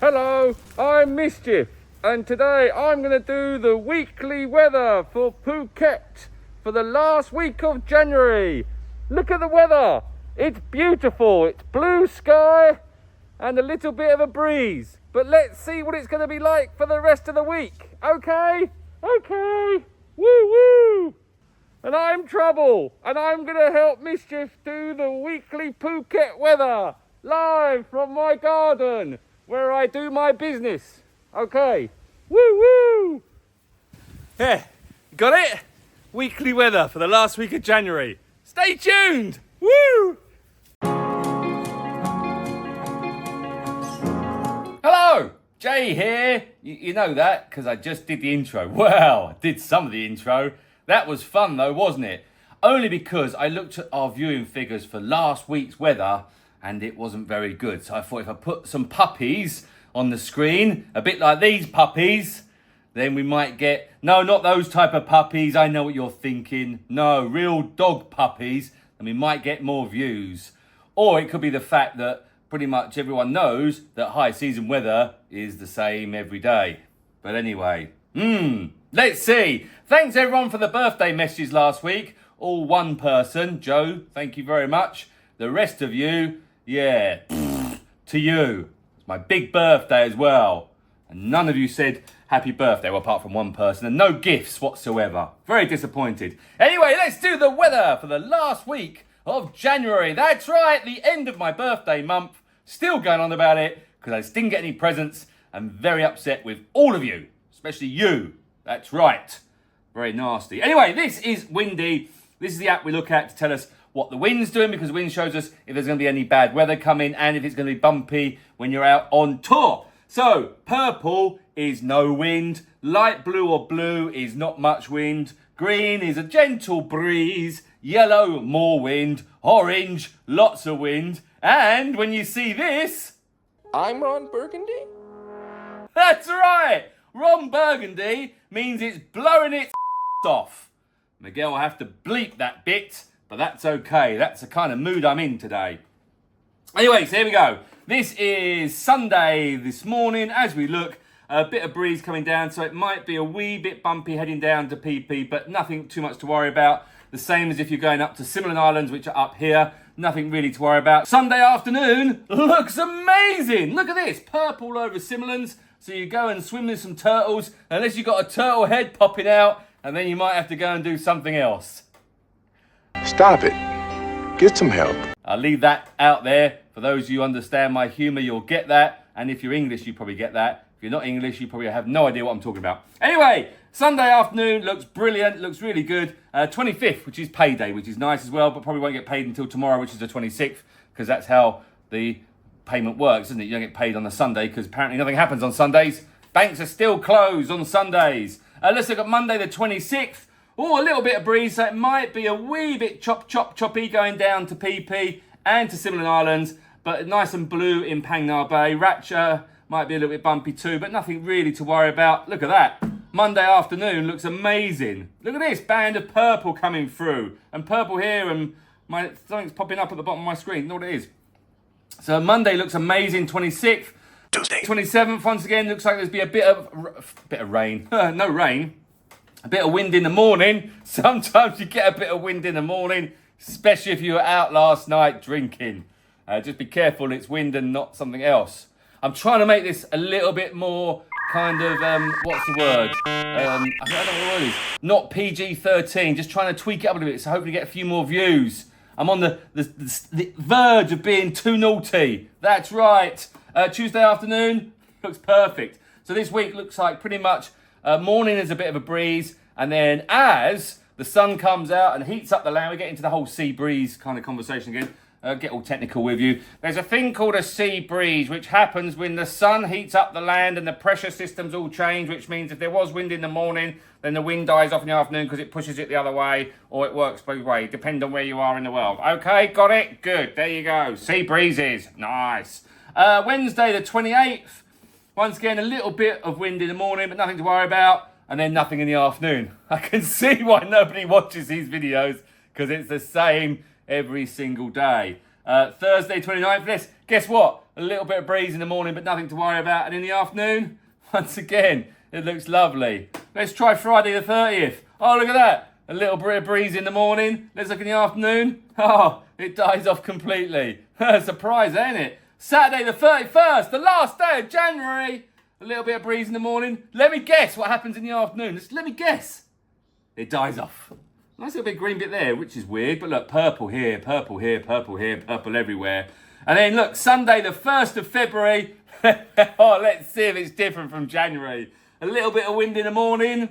Hello, I'm Mischief, and today I'm going to do the weekly weather for Phuket for the last week of January. Look at the weather, it's beautiful, it's blue sky and a little bit of a breeze. But let's see what it's going to be like for the rest of the week, okay? Okay, woo woo! And I'm Trouble, and I'm going to help Mischief do the weekly Phuket weather live from my garden, where I do my business. Okay. Woo woo! Yeah, got it? Weekly weather for the last week of January. Stay tuned! Woo! Hello! Jay here. You know that because I just did the intro. Well, I did some of the intro. That was fun though, wasn't it? Only because I looked at our viewing figures for last week's weather and it wasn't very good. So I thought if I put some puppies on the screen, a bit like these puppies, then we might get, no, not those type of puppies, I know what you're thinking. No, real dog puppies, and we might get more views. Or it could be the fact that pretty much everyone knows that high season weather is the same every day. But anyway, let's see. Thanks everyone for the birthday messages last week. All one person, Joe, thank you very much. The rest of you, yeah, to you. It's my big birthday as well. And none of you said happy birthday, well, apart from one person, and no gifts whatsoever. Very disappointed. Anyway, let's do the weather for the last week of January. That's right, the end of my birthday month. Still going on about it because I just didn't get any presents. I'm very upset with all of you, especially you. That's right. Very nasty. Anyway, this is Windy. This is the app we look at to tell us what the wind's doing, because the wind shows us if there's going to be any bad weather coming and if it's going to be bumpy when you're out on tour. So, purple is no wind, light blue or blue is not much wind, green is a gentle breeze, yellow, more wind, orange, lots of wind, and when you see this... I'm Ron Burgundy? That's right! Ron Burgundy means it's blowing its off. Miguel will have to bleep that bit, but that's okay. That's the kind of mood I'm in today. Anyway, so here we go. This is Sunday this morning. As we look, a bit of breeze coming down, so it might be a wee bit bumpy heading down to PP, but nothing too much to worry about. The same as if you're going up to Similin Islands, which are up here. Nothing really to worry about. Sunday afternoon looks amazing. Look at this, purple over Similins. So you go and swim with some turtles, unless you've got a turtle head popping out, and then you might have to go and do something else. Stop it. Get some help. I'll leave that out there. For those of you who understand my humour, you'll get that. And if you're English, you probably get that. If you're not English, you probably have no idea what I'm talking about. Anyway, Sunday afternoon looks brilliant, looks really good. 25th, which is payday, which is nice as well, but probably won't get paid until tomorrow, which is the 26th, because that's how the payment works, isn't it? You don't get paid on a Sunday, because apparently nothing happens on Sundays. Banks are still closed on Sundays. Let's look at Monday the 26th. Oh, a little bit of breeze, so it might be a wee bit choppy going down to PP and to Similin Islands, but nice and blue in Phang Nga Bay. Ratcha might be a little bit bumpy too, but nothing really to worry about. Look at that. Monday afternoon looks amazing. Look at this band of purple coming through, and purple here, and something's popping up at the bottom of my screen. Know what it is? So Monday looks amazing. 26th. Tuesday. 27th, once again, looks like there's be a bit of rain. No rain. A bit of wind in the morning. Sometimes you get a bit of wind in the morning, especially if you were out last night drinking. Just be careful, it's wind and not something else. I'm trying to make this a little bit more kind of, what's the word? I don't know what the word is. Not PG-13, just trying to tweak it up a little bit, so hopefully get a few more views. I'm on the verge of being too naughty. That's right. Tuesday afternoon looks perfect. So this week looks like pretty much morning is a bit of a breeze, and then as the sun comes out and heats up the land, we get into the whole sea breeze kind of conversation again. Get all technical with you. There's a thing called a sea breeze, which happens when the sun heats up the land and the pressure systems all change, which means if there was wind in the morning, then the wind dies off in the afternoon because it pushes it the other way, or it works both ways, depending on where you are in the world. Okay, got it? Good, there you go. Sea breezes, nice. Wednesday the 28th, once again, a little bit of wind in the morning, but nothing to worry about, and then nothing in the afternoon. I can see why nobody watches these videos, because it's the same every single day. Thursday 29th, guess what? A little bit of breeze in the morning, but nothing to worry about. And in the afternoon, once again, it looks lovely. Let's try Friday the 30th. Oh, look at that. A little bit of breeze in the morning. Let's look in the afternoon. Oh, it dies off completely. Surprise, ain't it? Saturday the 31st, the last day of January. A little bit of breeze in the morning. Let me guess what happens in the afternoon. Let me guess. It dies off. Nice little bit green bit there, which is weird. But look, purple here, purple here, purple here, purple everywhere. And then look, Sunday the 1st of February. Oh, let's see if it's different from January. A little bit of wind in the morning.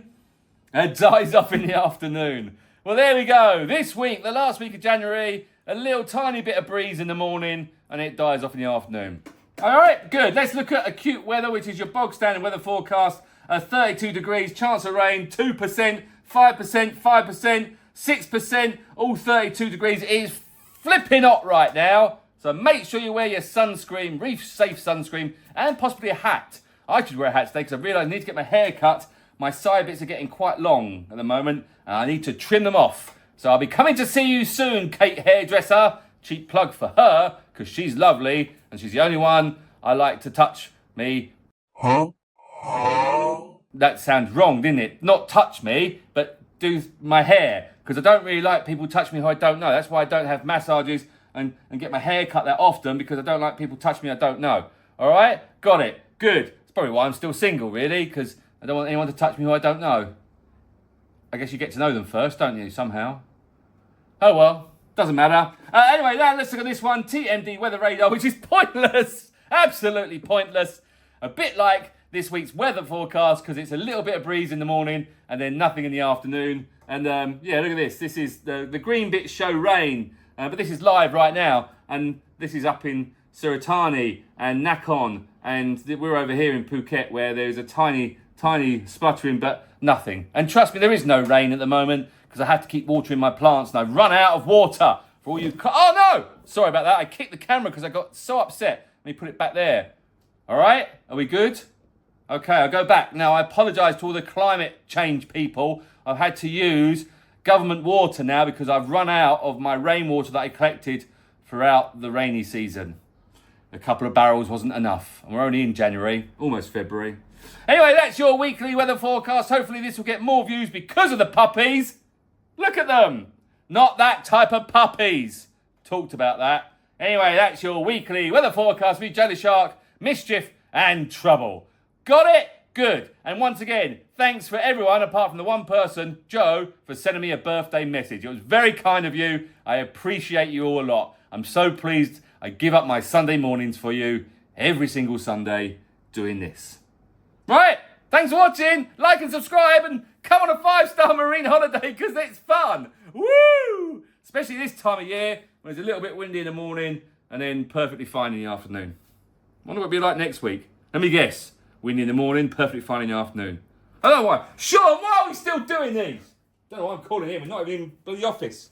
It dies off in the afternoon. Well, there we go. This week, the last week of January, a little tiny bit of breeze in the morning, and it dies off in the afternoon. All right, good. Let's look at acute weather, which is your bog standard weather forecast. 32 degrees, chance of rain, 2%, 5%, 5%, 6%, all 32 degrees. It is flipping hot right now. So make sure you wear your sunscreen, reef safe sunscreen, and possibly a hat. I should wear a hat today because I realise I need to get my hair cut. My side bits are getting quite long at the moment, and I need to trim them off. So I'll be coming to see you soon, Kate Hairdresser. Cheap plug for her, because she's lovely, and she's the only one I like to touch me. Huh? That sounds wrong, didn't it? Not touch me, but do my hair, because I don't really like people touch me who I don't know. That's why I don't have massages and get my hair cut that often, because I don't like people touch me I don't know. All right? Got it. Good. It's probably why I'm still single, really, because I don't want anyone to touch me who I don't know. I guess you get to know them first, don't you, somehow? Oh, well, doesn't matter. Anyway, now let's look at this one, TMD Weather Radar, which is pointless. Absolutely pointless. A bit like this week's weather forecast, because it's a little bit of breeze in the morning and then nothing in the afternoon. And yeah, look at this. This is the green bits show rain, but this is live right now. And this is up in Suratani and Nakhon. And we're over here in Phuket, where there's a tiny spluttering, but nothing. And trust me, there is no rain at the moment, because I have to keep watering my plants, and I've run out of water for all you... Oh, no! Sorry about that. I kicked the camera because I got so upset. Let me put it back there. All right? Are we good? Okay, I'll go back. Now, I apologise to all the climate change people. I've had to use government water now because I've run out of my rainwater that I collected throughout the rainy season. A couple of barrels wasn't enough. And we're only in January, almost February. Anyway, that's your weekly weather forecast. Hopefully this will get more views because of the puppies. Look at them. Not that type of puppies. Talked about that. Anyway, that's your weekly weather forecast with Jelly Shark, Mischief and Trouble. Got it? Good. And once again, thanks for everyone apart from the one person, Joe, for sending me a birthday message. It was very kind of you. I appreciate you all a lot. I'm so pleased I give up my Sunday mornings for you every single Sunday doing this. Right, thanks for watching. Like and subscribe and come on a 5-star marine holiday because it's fun. Woo! Especially this time of year when it's a little bit windy in the morning and then perfectly fine in the afternoon. I wonder what it'll be like next week. Let me guess. Windy in the morning, perfectly fine in the afternoon. I don't know why. Sean, why are we still doing these? I don't know why I'm calling him. We're not even in the office.